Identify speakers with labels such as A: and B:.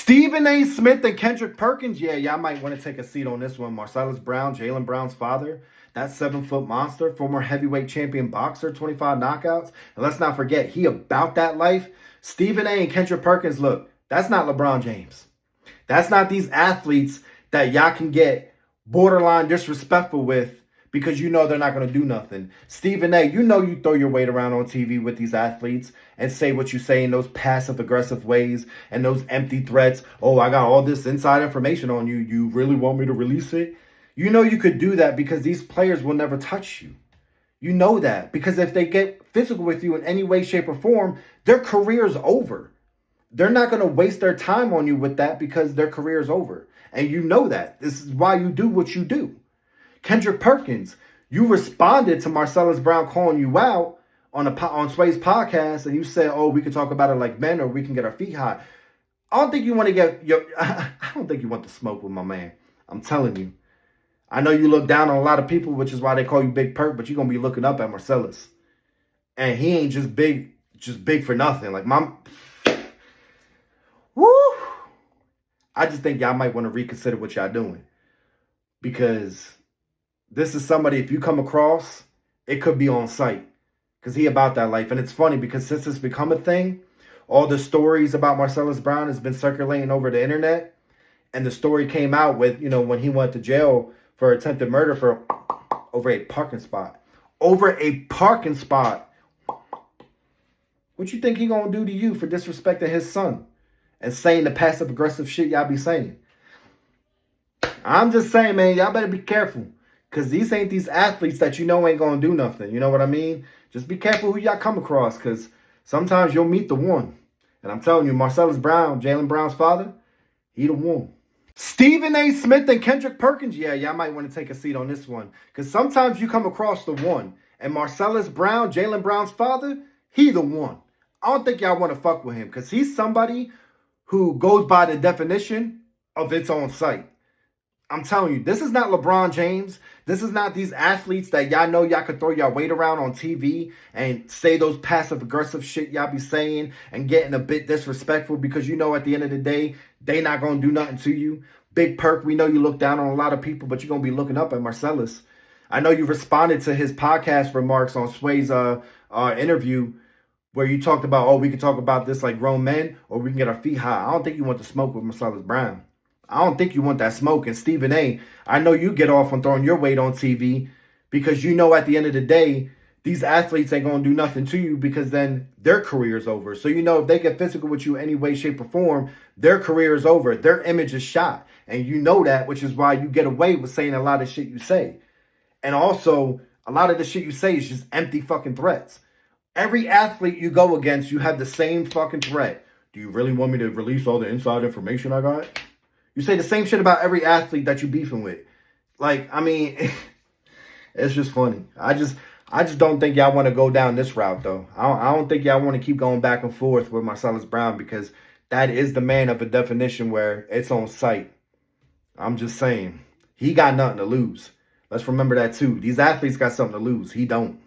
A: Stephen A. Smith and Kendrick Perkins. Yeah, y'all might want to take a seat on this one. Marcellus Brown, Jaylen Brown's father, that 7-foot monster, former heavyweight champion boxer, 25 knockouts. And let's not forget, he about that life. Stephen A. and Kendrick Perkins, look, that's not LeBron James. That's not these athletes that y'all can get borderline disrespectful with because you know they're not going to do nothing. Stephen A., you know you throw your weight around on TV with these athletes and say what you say in those passive-aggressive ways and those empty threats. Oh, I got all this inside information on you. You really want me to release it? You know you could do that because these players will never touch you. You know that because if they get physical with you in any way, shape, or form, their career's over. They're not going to waste their time on you with that because their career's over. And you know that. This is why you do what you do. Kendrick Perkins, you responded to Marcellus Brown calling you out on Sway's podcast, and you said, "Oh, we can talk about it like men, or we can get our feet hot." I don't think you want to I don't think you want to smoke with my man. I'm telling you. I know you look down on a lot of people, which is why they call you Big Perk, but you're gonna be looking up at Marcellus, and he ain't just big for nothing. Like woo. I just think y'all might want to reconsider what y'all doing because this is somebody, if you come across, it could be on site because he about that life. And it's funny because since it's become a thing, all the stories about Marcellus Brown has been circulating over the internet. And the story came out with, when he went to jail for attempted murder for over a parking spot. Over a parking spot. What you think he gonna do to you for disrespecting his son and saying the passive-aggressive shit y'all be saying? I'm just saying, man, y'all better be careful. Because these ain't these athletes that ain't going to do nothing. You know what I mean? Just be careful who y'all come across because sometimes you'll meet the one. And I'm telling you, Marcellus Brown, Jaylen Brown's father, he the one. Stephen A. Smith and Kendrick Perkins, yeah, y'all might want to take a seat on this one. Because sometimes you come across the one. And Marcellus Brown, Jaylen Brown's father, he the one. I don't think y'all want to fuck with him because he's somebody who goes by the definition of its own site. I'm telling you, this is not LeBron James. This is not these athletes that y'all know y'all could throw y'all weight around on TV and say those passive-aggressive shit y'all be saying and getting a bit disrespectful because at the end of the day, they not going to do nothing to you. Big Perk, we know you look down on a lot of people, but you're going to be looking up at Marcellus. I know you responded to his podcast remarks on Sway's interview where you talked about, oh, we can talk about this like grown men or we can get our feet high. I don't think you want to smoke with Marcellus Brown. I don't think you want that smoke. And Stephen A., I know you get off on throwing your weight on TV because at the end of the day, these athletes ain't going to do nothing to you because then their career's over. So, if they get physical with you any way, shape, or form, their career is over. Their image is shot. And you know that, which is why you get away with saying a lot of shit you say. And also, a lot of the shit you say is just empty fucking threats. Every athlete you go against, you have the same fucking threat. Do you really want me to release all the inside information I got? You say the same shit about every athlete that you beefing with. It's just funny. I just don't think y'all want to go down this route, though. I don't think y'all want to keep going back and forth with Marcellus Brown because that is the man of a definition where it's on site. I'm just saying. He got nothing to lose. Let's remember that, too. These athletes got something to lose. He don't.